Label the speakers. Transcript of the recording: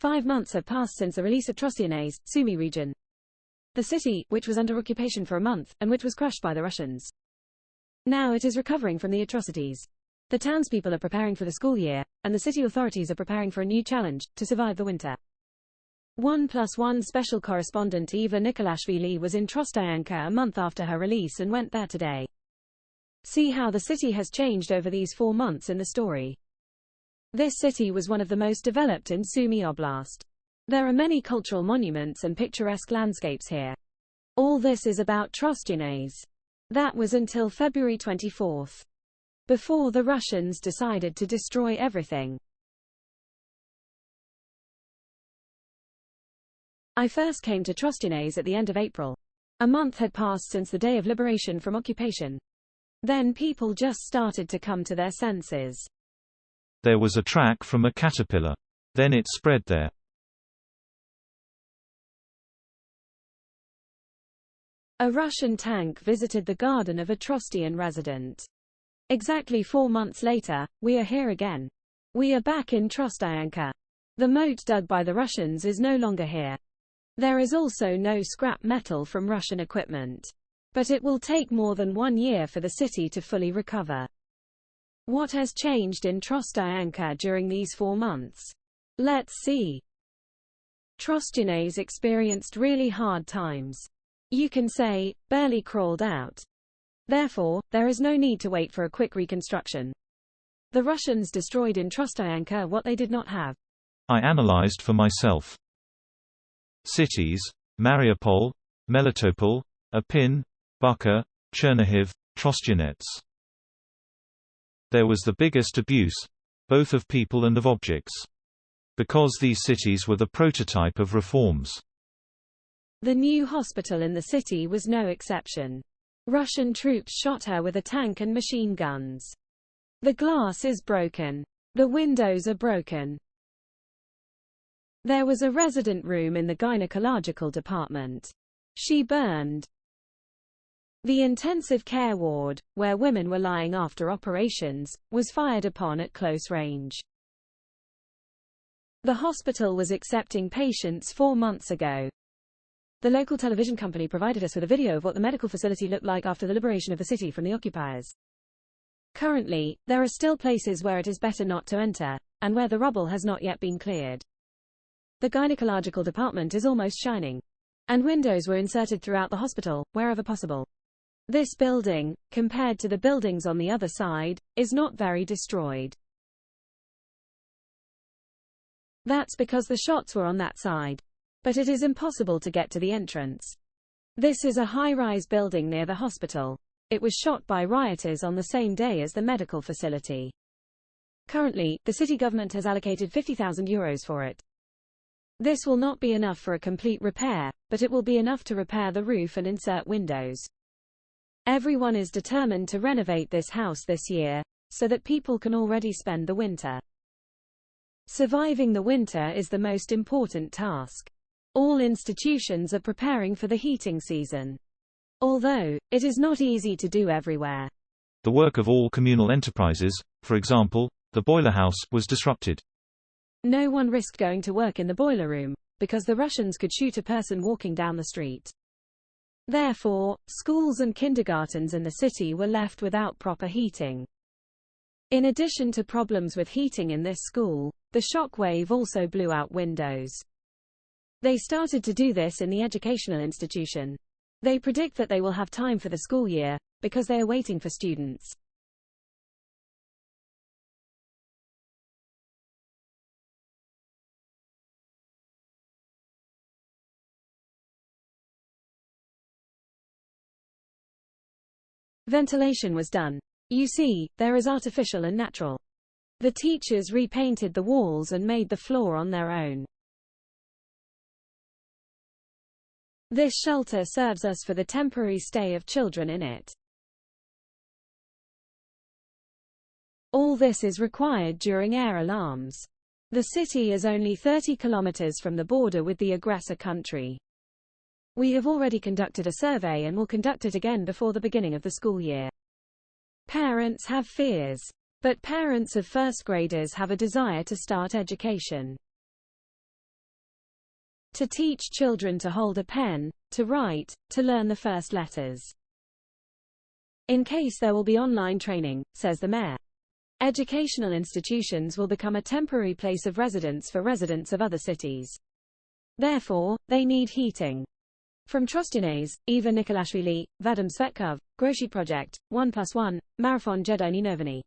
Speaker 1: 5 months have passed since the release of Trostyanets, Sumy region. The city, which was under occupation for a month, and which was crushed by the Russians. Now it is recovering from the atrocities. The townspeople are preparing for the school year, and the city authorities are preparing for a new challenge, to survive the winter. 1+1 special correspondent Eva Nikolashvili was in Trostyanka a month after her release and went there today. See how the city has changed over these 4 months in the story. This city was one of the most developed in Sumy Oblast. There are many cultural monuments and picturesque landscapes here. All this is about Trostyanets. That was until February 24. Before the Russians decided to destroy everything. I first came to Trostyanets at the end of April. A month had passed since the day of liberation from occupation. Then people just started to come to their senses.
Speaker 2: There was a track from a caterpillar. Then it spread there.
Speaker 1: A Russian tank visited the garden of a Trostyan resident. Exactly 4 months later, we are here again. We are back in Trostyanka. The moat dug by the Russians is no longer here. There is also no scrap metal from Russian equipment. But it will take more than 1 year for the city to fully recover. What has changed in Trostyanka during these 4 months? Let's see. Trostyanets experienced really hard times. You can say, barely crawled out. Therefore, there is no need to wait for a quick reconstruction. The Russians destroyed in Trostyanka what they did not have.
Speaker 2: I analyzed for myself. Cities: Mariupol, Melitopol, Irpin, Bucha, Chernihiv, Trostyanets. There was the biggest abuse, both of people and of objects. Because these cities were the prototype of reforms.
Speaker 1: The new hospital in the city was no exception. Russian troops shot her with a tank and machine guns. The glass is broken. The windows are broken. There was a resident room in the gynecological department. She burned. The intensive care ward, where women were lying after operations, was fired upon at close range. The hospital was accepting patients 4 months ago. The local television company provided us with a video of what the medical facility looked like after the liberation of the city from the occupiers. Currently, there are still places where it is better not to enter, and where the rubble has not yet been cleared. The gynecological department is almost shining. And windows were inserted throughout the hospital, wherever possible. This building, compared to the buildings on the other side, is not very destroyed. That's because the shots were on that side. But it is impossible to get to the entrance. This is a high-rise building near the hospital. It was shot by rioters on the same day as the medical facility. Currently, the city government has allocated €50,000 for it. This will not be enough for a complete repair, but it will be enough to repair the roof and insert windows. Everyone is determined to renovate this house this year, so that people can already spend the winter. Surviving the winter is the most important task. All institutions are preparing for the heating season. Although, it is not easy to do everywhere.
Speaker 2: The work of all communal enterprises, for example, the boiler house, was disrupted.
Speaker 1: No one risked going to work in the boiler room, because the Russians could shoot a person walking down the street. Therefore, schools and kindergartens in the city were left without proper heating. In addition to problems with heating in this school, the shock wave also blew out windows. They started to do this in the educational institution. They predict that they will have time for the school year, because they are waiting for students. Ventilation was done. You see, there is artificial and natural. The teachers repainted the walls and made the floor on their own. This shelter serves us for the temporary stay of children in it. All this is required during air alarms. The city is only 30 kilometers from the border with the aggressor country. We have already conducted a survey and will conduct it again before the beginning of the school year. Parents have fears. But parents of first graders have a desire to start education. To teach children to hold a pen, to write, to learn the first letters. In case there will be online training, says the mayor. Educational institutions will become a temporary place of residence for residents of other cities. Therefore, they need heating. From Trostyanets, Eva Nikolashvili, Vadim Svetkov, Groshi Project, 1+1, Marathon Jedoni Noviny.